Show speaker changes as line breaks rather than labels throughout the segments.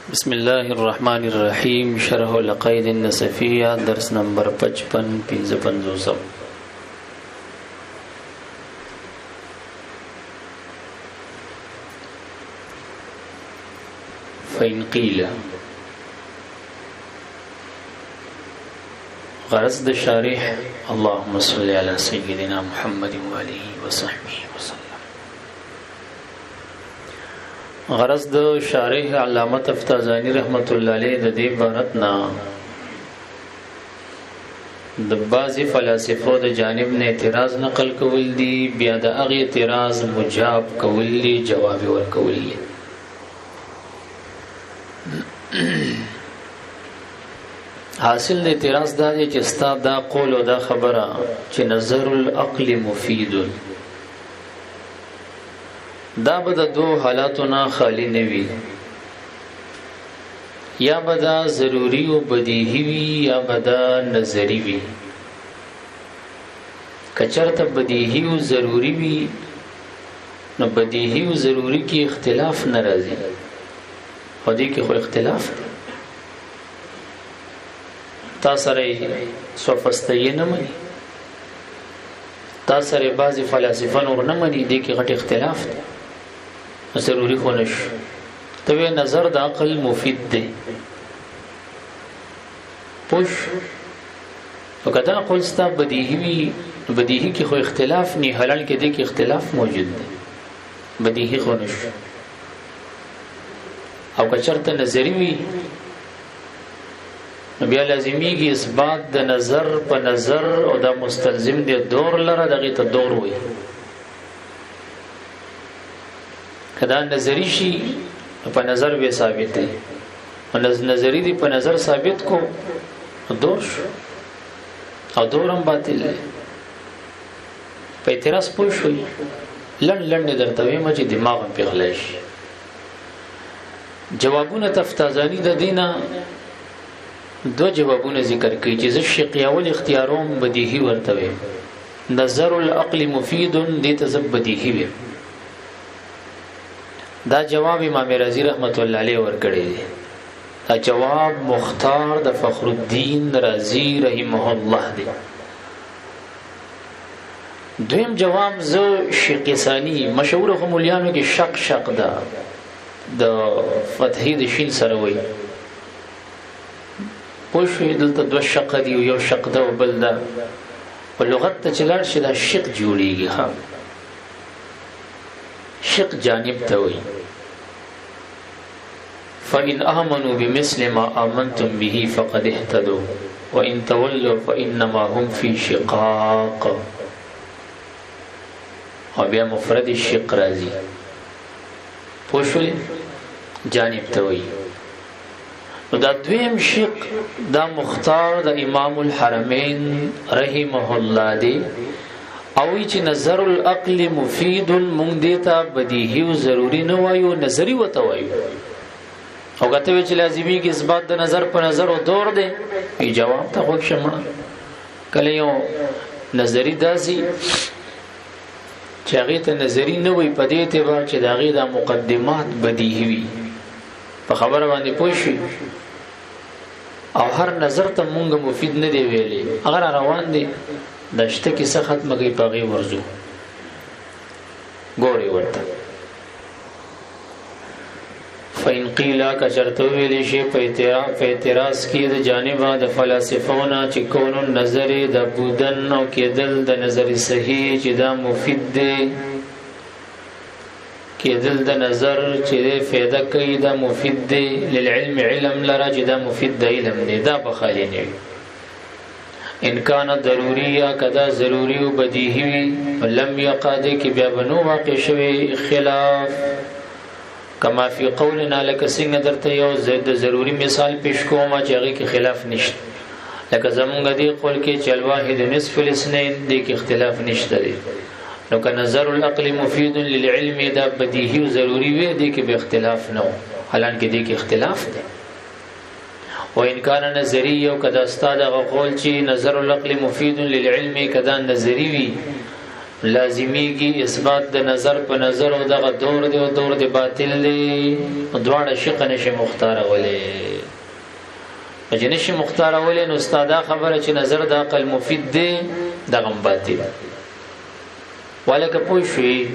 بسم الله الرحمن الرحیم. شرح العقائد النسفیہ درس نمبر 55 فإن قیل غرض د شارح اللهم صل علی سیدنا محمد و آله وصحبه وسلم. غرض د شارح علامه تفتازانی رحمت الله علیه د دې عبارتنا د بعضی فلسفو د جانب نه اعتراض نقل کول دي، بیا د هغه اعتراض مجاب کول دي، جواب ورکول دي. حاصل د اعتراض دا دی چې ستا دا قول او دا خبره چې نظر العقل مفید دا به د دو حالاتونه خالی نه وي، یا به دا ضروري او بدیهی وي یا به دا نظری وي. کچرته بدیهی او ضروري وي نو بدیهی او ضروري کې اختلاف ناراضي، خو دې کې خو اختلاف دی. تا سره سوفسطی نه مني، تا سره بعضی فلسفه نور نه مني، دې کې غټ اختلاف دی. ضروری خو نش ته نظر د عقل مفید دی پوش او کدا قول ستا بدیهی وی، بدیهی کې خو اختلاف نه، حلال کې دې کې اختلاف موجود دی، بدیهی خو نش. او کچرته نظری وی بیا لازمی کی اثبات د نظر په نظر او د مستلزم دی دور لره دغه ته دور وي. کدا نظری شي په نظر به ثابت دی، او نظری دی په نظر ثابت کو دور شو او دورم باطل دی. په اعتراض پوه شوي لنډ درته وایم چې دماغ هم پیغلی شي. جوابونه تفتازانی د دینه دو جوابونه ذکر کوي چې زه شقیاول اختیاروم بدیهی ورته وي، نظر العقل مفید دې ته زه بدیهی وي. دا جواب امام رازی رحمت الله علیه ورکړی دی. دا جواب مختار د فخر الدین رازی رحمه الله دی. دویم جواب زه شقیسانی مشهور خو مولیانو کې شق دا د فتحې د شین سره وي پوښوي دلته دو شق دی یو شق دا او بل دا په لغت ته چلار شي دا شق جوړیږي. ها شق جانب ته وي. فإن آمنوا بمثل ما آمنتم به فقد اهتدوا وإن تولوا فإنما هم في شقاق. او بیا مفرد الشق راځي پوښوي جانب ته وي. دا دویم شق دا مختار د امام الحرمین رحمه الله دی، او چې نظر العقل مفید مونږ دیتا بدیهی او ضروری نه وایو، نظری وته وایو. او کته چې لازمی کې اثبات د نظر په نظر او دور دی، ای جواب ته خو شمه کله یو نظری داسي چې هغه ته نظری نه وي په دې اعتبار چې دا غي د مقدمات بدیهی وي. په خبره باندې پوه شي او هر نظر ته مونږ مفید نه دی ویلي، اگر روان دي دشته کې څه ختمه کوي پاغي ورزو ګوري ورته. فإن قیل کچرته ویلې شي په اعتراض کې د جانبه د فلسفونه چې کون نظر د بودن او کېدل د نظر صحیح چې دا مفید دی، کېدل د نظر چې فایده کوي دا مفید دی، للعلم علم لره چې دا مفید دی علم دی، دا بخالی نه وي. ان کان ضروری یا کدا ضروری او بدیهی وي لم یقاد کی بیا بنو واقع شوی خلاف کما فی قولنا لک څنګه درته یو زید ضروری مثال پیش کوم چې هغه کې خلاف نشته، لکه زمونږ دی قول کې چې الواحد نصف الاثنين دی کې اختلاف نشته دی. نو که نظر العقل مفید للعلم دا بدیهی و ضروری وی دی که به اختلاف نو، حالانکه دی که اختلاف دی. و انکان نظری و کدا استاد قول چی نظر العقل مفید للعلم کدا نظری وی لازمیږي اثبات د نظر په نظر او دغه دور دی او دور دی باطل دی دواړه شق نشي مختارولې چې نشي مختارولې نو استاده خبره چې نظر د عقل مفید دی دغه باطل ولکه پوښي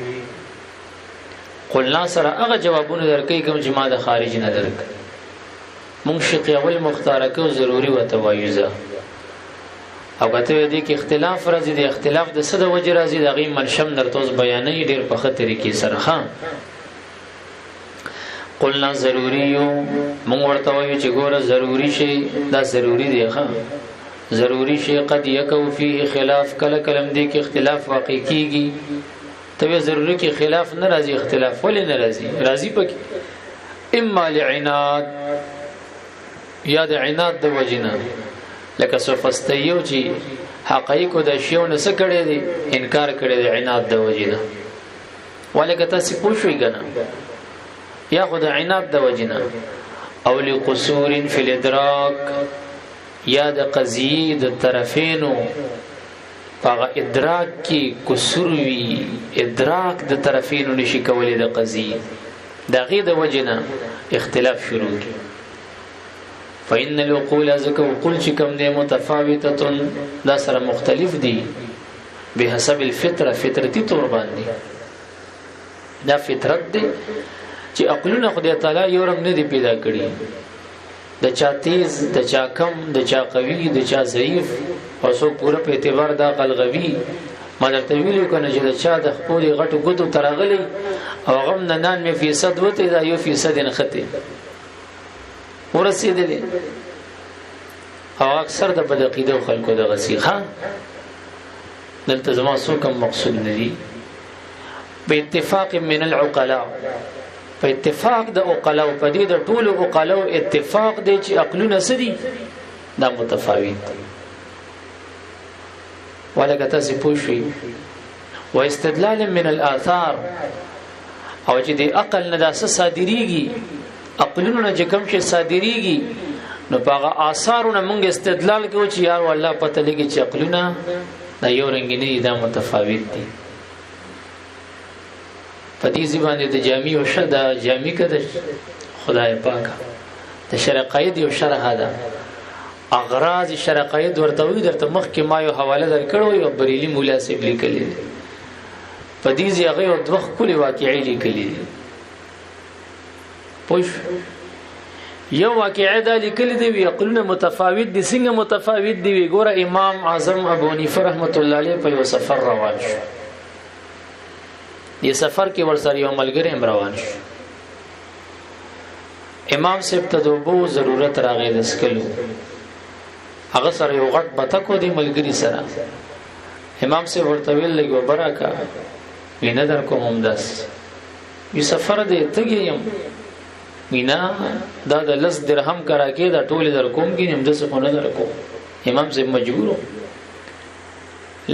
قلنا سره هغه جوابونه درکې کوم چې ما د خارج نه درک مونږ شق اول مختار کو ضروری و توایزه او کته دې کې اختلاف راځي د اختلاف د صد وجه راځي دغه منشم درتوس بیانې ډېر په خطر کې سره قلنا ضروری یو مونږ ورته وایو چې ګوره ضروری شی دا ضروری دی ضروری شی قد یکو فيه خلاف کله کلم دې کې اختلاف واقع کیږي ته ضروری کې خلاف ناراضي اختلاف ولې ناراضي راضي پکې اما لعناد یا د عناد د وجنه لکه سوفسطیو چې حقایق د شیو نه څه کړي دي انکار کړي دي عناد د وجنه ولکه تاسو پوښوي کنه یا خو د عناد د وجنه او لقصور فی الادراک یا د قضیه د طرفینو په ادراک کې قصور وی ادراک د طرفینو نشي کولای د قضیه دغه د وجنه اختلاف شروع کی فإن العقول ذکر عقول چې کوم دي متفاوته دا سره مختلف دي بحسب الفطره فطرتي تور باندې دا فطرت دي چې عقلونه خدای تعالی یو رنګ نه دي پیدا کړی د چا تیز د چا کم د چا قوي د چا ضعیف او څو پوره په اعتبار د عقل غوي ما درته ویلو کنه چې د چا د خپل غټو ګوتو ترغلي او غم 99% وته دا 1% نه خته ورسېدلې او اکثر د بدعقیده خلکو د غسیخه دلته زما سو کوم مقصود ندي په اتفاق من العقلاء په اتفاق د عقلاء په دې د ټول عقلاء اتفاق دی چې عقلونه سدي دا متفاوت ولکه تاسو پوښي و استدلال من الاثار او چې د عقل نه داسه صادریږي عقلونه چې کوم شي صادریږي نو په آثارونه موږ استدلال کوو چې یار والله پته لګي چې عقلونه دا یو رنګ نه دا متفاوت دي په دې ځبانه د جامع او شدا جامع کده خدای پاک د شرقید او شرح ده اغراض شرقید ورته وي درته مخ کې ما یو حواله درکړو یو بریلی مولا سیب لیکلی په دې ځای هغه دوه کلی واقعي لیکلی پوش یو واقعه د لیکل دی وی عقلونه متفاوت دي څنګه متفاوت دي وی ګوره امام اعظم ابو حنیفه رحمت الله علیه په سفر روان شو یہ سفر کې ورسره یو ملګری روان شو امام صاحب ته دوبو ضرورت راغی د سکلو هغه سره یو غټ بتکو دی ملګری سره امام صاحب ورته ویل لګو برکا وینه در کوم داس یو سفر دی تګیم مینا دا د لس درهم کرا کې دا ټول در کوم کې هم د څه خونه در کوم امام صاحب مجبور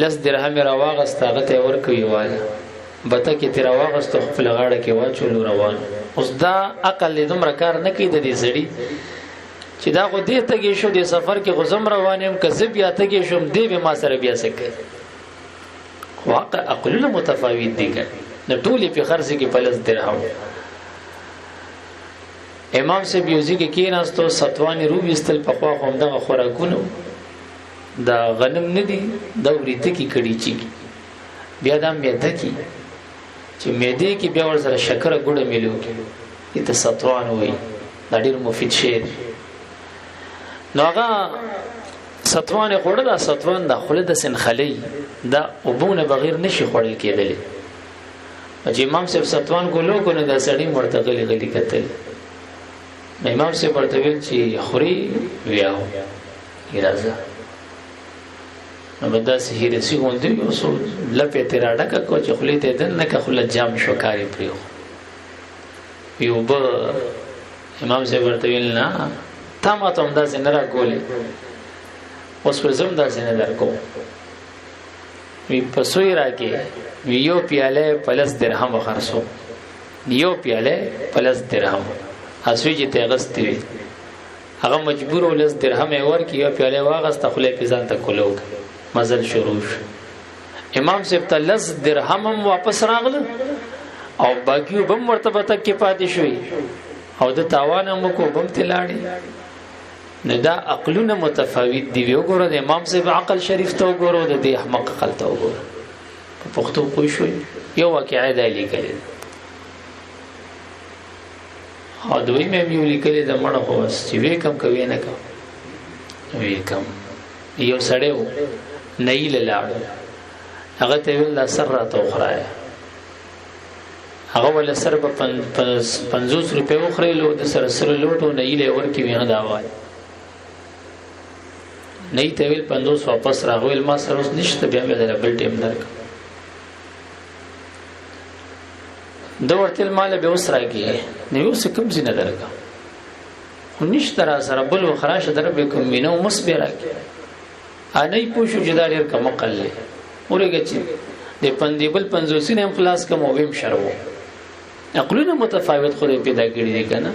لس درهم راواغست هغه ته ورکوي واله بته کې تیر واغست خپل غاړه کې واچول روان اوس دا عقل دې دومره کار نه کوي د دې سړي چې دا غو دې تګې شو د سفر کې غزم روانم کذب یا تګې شوم دې به ما سره بیا سکه واقع عقلونه متفاوت دي نه ټول په خرڅ کې پلس درهم امام سے بیوزی کې کېناستو ستوانی روب استل په خوا هم دغه خوراکونو دا غنم ندي دا ورته کې کړي چی بیا دا مېده کې چې مېده کې بیا ور سره شکر ګوړه ملو کې ته ستوان وای دا ډېر مفید شی نو هغه ستوان خوړل دا ستوان د خله د سنخلي دا وبونه بغیر نشي خوړل کېدل چې امام صاحب ستوان ګلو کو نه د سړی مرتغلی غلی کتل امام سے ورته ویل چې خوري ویاو ایرازه نو بدا سه هرسي غوندي اوس لپه تیراډه کا کو چې خلی ته دن نه کا خل جام شو کاری پریو یو به امام سے ورته ویل نه تا ما ته انداز نه را ګولې اوس پر زم داز نه درکو وی پسوی راکې یو پیاله پلس درهم خرڅو یو پیاله پلس درهم اسوی چې تغستی وي هغه مجبور ولس درهم ور کی یا پیاله واغسته خله پیزان ته کولو مزل شروع امام صاحب ته 10 درهم هم واپس راغله او باقیو بم مرتبه تک کې پاتې شوی او د تاوان هم کو بم تلاړي. نو دا عقلونه متفاوت دي. وګوره د امام صاحب عقل شریف ته وګوره، د دې احمق عقل ته وګوره. په پښتو پوه شوي. یو واقعه دی لیکلې او دوی مې یو لیکلې د مړه خو چې وې کم کوي نه کوي وې کم. یو سړی و نه یې لاړ، هغه ته ویل دا سر راته وخورایه. هغه ول سر په 50 روپے وخریلو، د سر سره لوټو نه یې ورکی وینه دا وای. نه ته ویل 50 واپس راغویل، ما سره اوس نشته، بیا مې در بل ټیم درک. دو ورتل مال به اوس راګي نه اوس کوم زینه درکا خو نشته را سره بل وخراشه در به کوم مينو مصبر راګي اني پوښو جدا ډیر کم قلې ورګه چې د پندیبل 50 نه خلاص کوم ویم شرو. عقلونه متفاوت خو پیدا کړی دي کنه.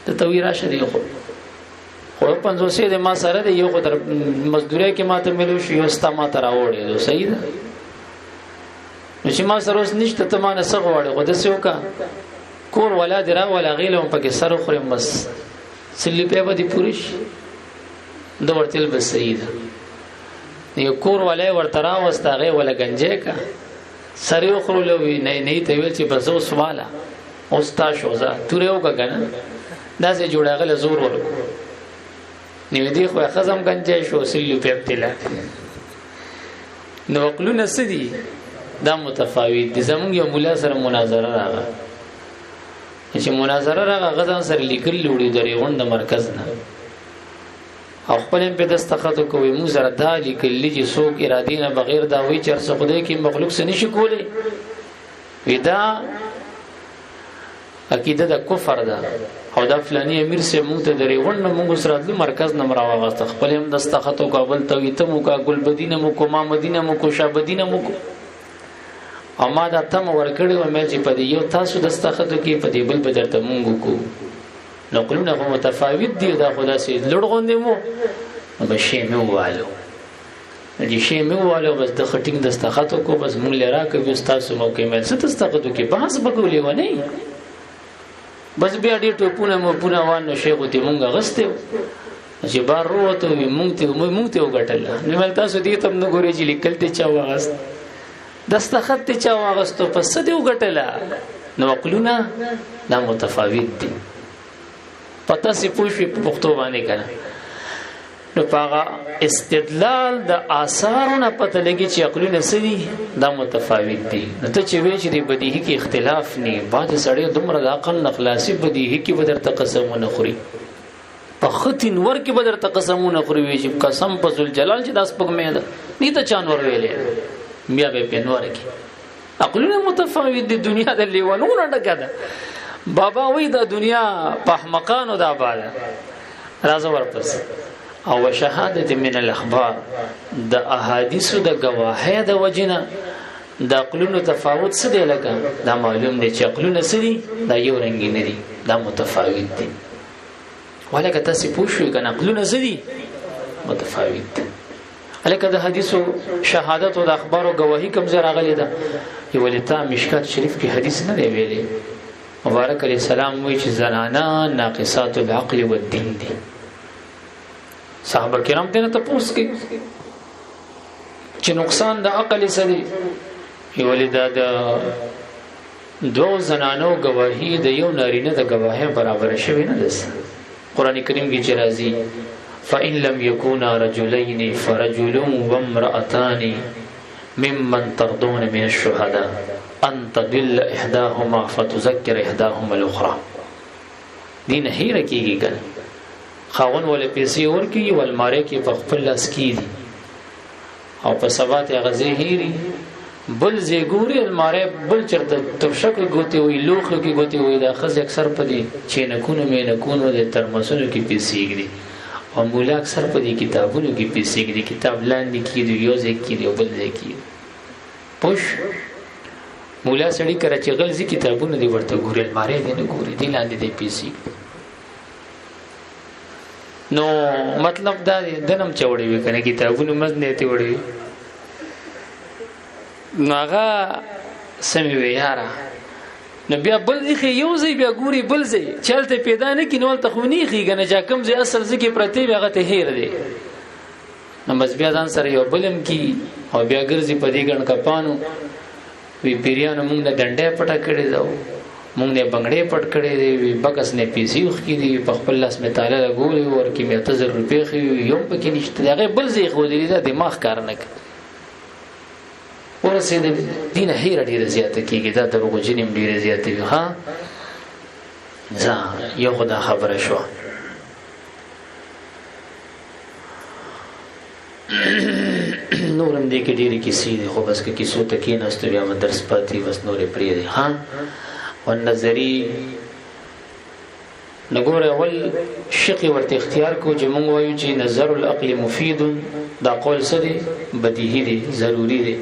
ته توی راشه دی خو 50 د ما سره دی، یو خو در مزدوري کې ماته ملو شي، یو ستا ما تر راوړې نو صحیح ده. چې ما سره اوس نشته ته ما نه څه غواړې، خو داسې وکړه کور ولا دی را ولا غیله هم پکې سر وخورم بس سلي په به دې پوره شي. د ورتل بس صحیح ده. یو کور ولا ورته راوسته هغې ولا گنجې کا سر یې وخورلو نه ته ویل چې بس اوس واله اوس تا شو ځه تورې وکړه که نه داسې جوړاغله زور ورکړو نو دې خو ښځه هم ګنجی شو سلي په ابتلا. نو عقلونه څه دي؟ دا متفاوت دي. زمونږ یو مولا سره مناظره راغله، چې مناظره راغله غزان سره لیکل وړي درې غونډه مرکز نه او خپل په دستخط کوي مو سره دا لیکل چې څوک ارادې نه بغیر دا وی چر څه خدای کې مخلوق څه نشي کولی. ودا عقیده د کفر ده او دا فلانی امیر سے مونږ ته درې غونډه مونږ سره د مرکز نه مراوغه خپل هم دستخط او کابل ته وي ته مو کا ګل بدینه مو کو ما مدینه مو کو شابدینه مو کو اما دا تم ورکړی و مې چې په دې یو تاسو دستخط کې په دې بل بدرته مونږ کو نقلونه هم متفاوت دي. دا خدا سي لړغوندې مو بشي مې والو دې شي مې والو بس د خټینګ دستخط کو بس مونږ لرا کوي تاسو مو کې مې ست دستخط کې بحث وکولې و نه بس بیا دې ټوپونه مو پونه وانه شیخ ته مونږ غسته چې بار وروته مونږ ته وګټل نو مل تاسو دې تم نو ګوري چې لیکل ته چا واغست دستخط ته چا واغستو پس دې وګټل. نو عقلونه دا متفاوت دي. پتا سی پوښي په پښتو باندې کنه نو پاغه استدلال د آثارونه پته لګي چې عقلونه سړي دا متفاوت دي. نو ته چې وی چې د بدیهی کې اختلاف نه بعد سړی دومره د عقل نخلاصي بدیهی کې بدر تقسمونه خوري په خطین ور کې بدر تقسمونه خوري وي چې قسم په ذل جلال چې داس پګ مې ده نه ته چانور ویلې بیا به پنور کې عقلونه متفاوت دي. دنیا د لیوانونو ډکه ده. بابا وی دا دنیا په احمقانو دا بالا راځه ورپس او شهادت من الاخبار د احادیث د گواهی د وجنه د عقلونو تفاوت څه دی لکه دا معلوم دی چې عقلونه څه دي دا یو رنګ نه دي دا متفاوت دي. ولکه تاسو پوښوي کنه عقلونه څه دي متفاوت دي. الکه د حدیثو شهادت او د اخبار او گواهی کوم ځای راغلی ده یو ولتا مشکات شریف کې حدیث نه دی ویلي مبارک علیہ السلام وی چې زنانا ناقصات العقل والدین دي. صحابه کرام ته تاسو کې چې نقصان د عقل سره یو ولدا د دو زنانو گواهی د یو نارینه د گواهی برابر شوی نه ده. قران کریم کې چې راځي فإن لم يكونا رجلين فرجل وامرأتان ممن ترضون من الشهداء ان تدل احداهما فتذكر احداهما الاخرى. دین هیر کیږي کنه خاون ولې پیسې ورکی ولماره کې په خپل لاس کې دي او په سبات غزي هيري بل زی ګوري الماره بل چرته تبشک ګوتی وي لوخ کې ګوتی وي دا خز اکثر په دي چې نه کو نه نه کو د ترمسونو کې پیسې دي او مولا اکثر په دي کتابونو کې پیسې دي کتاب لاندې کې دی یو ځای کې دی بل ځای کې پوش مولا سړی کرا چې غلزي کتابونه دی ورته ګوري الماره دي نه ګوري دی لاندې دی پیسې. نو مطلب دا دنم چوړې وي کنه کتابونه مزنه ته وړي نو هغه سمې وی یاره نو بیا بل ایخي یو ځای بیا ګوري بل ځای چلته پیدا نه کینول ته خو نه خېږي نه جا کم ځای اصل ځکه پرتی هغه ته هیر دی نو بس بیا ځان سره یو بلم کی او بیا ګرځي په دې ګڼ کپانو وی پیریانو موږ نه ډنډه پټه کړی دا موږ نه بنگړې پټ کړی دی وی بکس نه پیسې وخ کی دی په خپل لاس می تعالی لګولې ورکی می 1000 روپۍ خو یو پکې نشته هغه بل ځای خو دې دا دماغ کار نه کوي ورسې دینه هیر ډیره زیاته کیږي دا دروغ جنیم ډیره زیاته وي ها ځا یو خدا خبره شو نورم دې کې ډیره کیسې دي خو بس کې کیسو ته کې نهستو بیا درس پاتې بس نورې پرې دي ها والنظری نګور اول شق ورته اختیار کو چې مونږ وایو چې نظر العقل مفید دا قول سره بدیهی دی ضروری دی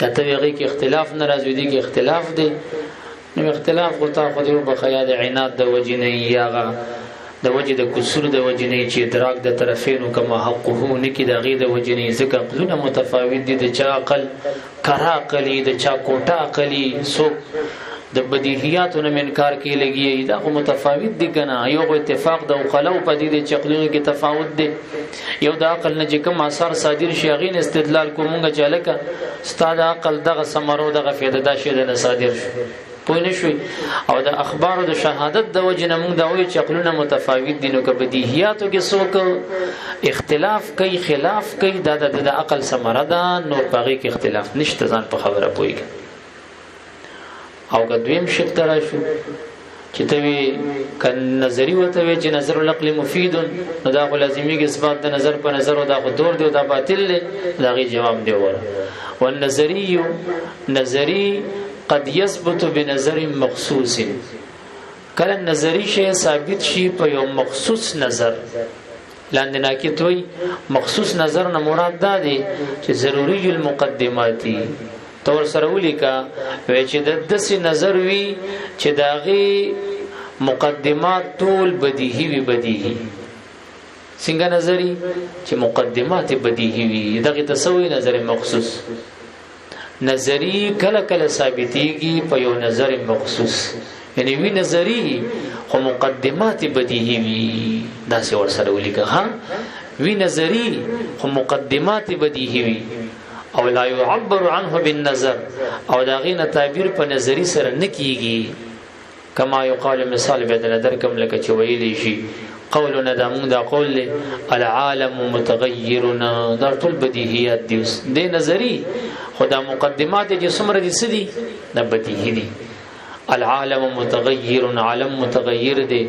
کته ویږي کې اختلاف ناراضي دي کې اختلاف دی نو اختلاف غوتا خو دی په خیال عناد د وجنه یاغه د وجه د کسر د وجنه چې ادراک د طرفینو کما حقه نکي د غي د وجنه ځکه عقلونه متفاوت دي د چا عقل کرا عقلی د چا کوټه عقلی سو د بدیهیاتو نه انکار کې لګي دا خو متفاوت دي کنه یو اتفاق د عقلو په دې د چقلونو کې تفاوت دي یو د عقل نه چې کوم اثر صادر شي غین استدلال کومګه چالکه استاد عقل دغه سمرو دغه فایده دا شی د صادر شي پوه نه شوي او د اخبار او د شهادت د وجه نه موږ دا وایو چې عقلونه متفاوت دي نو که بدیهیاتو کې څوک اختلاف کوي خلاف کوي دا د عقل سمره ده نور پغې کې اختلاف نشته ځان په خبره پويږي او دویم شق تر شو چې ته وی ک نظری وته وی چې نظر العقل مفید نو دا لازمي کې اثبات د نظر په نظر او دا دور دی او دا باطل دی دا غي جواب دی وره والنظری نظری قد يثبت بنظر مخصوص کله نظری شی ثابت شي په یو مخصوص نظر لاندې ناکې توي مخصوص نظر نه مراد ده دي چې ضروري المقدماتي تور سره ولیکا وای چې د دسي نظر وی چې داغي مقدمات ټول بدیهی وی بدیهی څنګه نظری چې مقدمات بدیهی وی دغه تسوی نظر مخصوص نظری کله کله ثابتېږي په یو نظر مخصوص یعنی وی نظری خو مقدمات بدیهی وی دا څه ور سره ولیکا ها وی نظری خو مقدمات بدیهی وی او لا يعبر عنه بالنظر او دا غینه تعبیر په نظری سره نکیږي کما یقال مثال به در کوم لکه چې ویلی شي قولنا دا موږ دا قول العالم متغیرنا دا ټول بدیهیات دي د نظری خدا مقدمات چې څومره دي سدي د بدیهی دي العالم متغیر عالم متغیر دی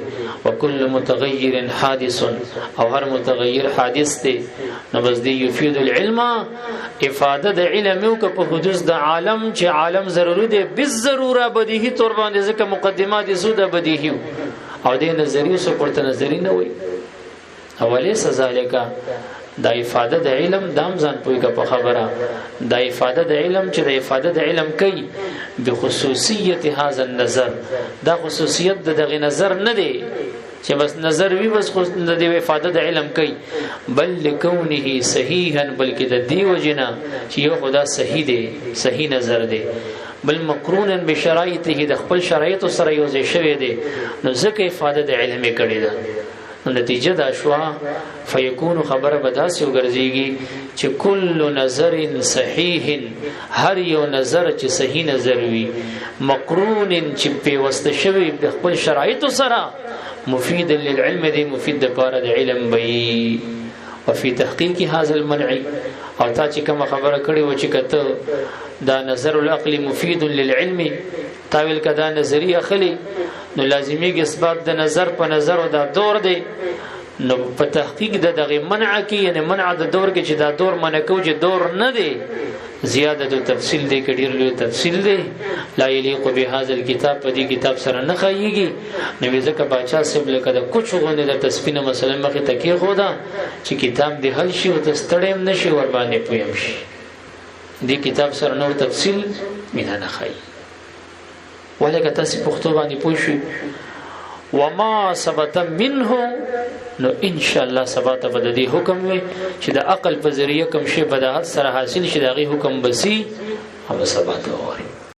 وكل متغیر حادث او هر متغیر حادث دی نو بس دی یفید العلم افاده د علم او په حدوث د عالم چې عالم ضروري دی بالضروره بدیهی تور باندې ځکه مقدمات زوده بدیهی او د نظریه سو پرته نظری نه وي اوله سزالکا دا افاده د علم دام ځان پوي کا په خبره دا افاده د علم چې د افاده د علم کوي به خصوصیت هاذا النظر دا خصوصیت دغه نظر نه دی چې بس نظر وی بس خو د افاده د علم کوي بل لکونه صحیحا بلکې د دی وجنا چې یو خدا صحیح دی صحیح نظر دی بل مقرونا بشرایطه د خپل شرایط سره یو ځای شوی دی نو ځکه افاده د علم کړي ده نتیجه دا شوا فیکون خبر بداسی وګرځيږي چې کل نظر صحیح هر یو نظر چې صحیح نظر وي مقرون چې په واسطه شوی د خپل شرایط سره مفید للعلم دی مفید د پاره د علم وي وفي تحقیق هذا المنع او تا چې کوم خبره کړي و چې کته دا نظر العقل مفید للعلم تاویل کدا نظری اخلي نو لازمي کې اثبات د نظر په نظر او دا دور دی نو په تحقیق د دغه منع کې یعنی منع د دور کې چې دا دور منع کو چې دور نه دی زیاده د تفصیل دی کډیر له تفصیل دی لا یلیق بهذا الكتاب په دې کتاب سره نه خایيږي نو ځکه باچا سیب لکه د کوڅو غونډه د تسبینه مثلا مخه تکي خدا چې کتاب دی حل شي او تستړیم نشي ور باندې پویم شي دې کتاب سره نو تفصیل مینه نه خایي ولکه تاسو پښتو باندې پوښی وما ثبت منه نو ان شاء الله ثبت بددي حکم وي چې د عقل په ذریعہ کوم شی بداحت سره حاصل شي دغه حکم بسی او ثبت وره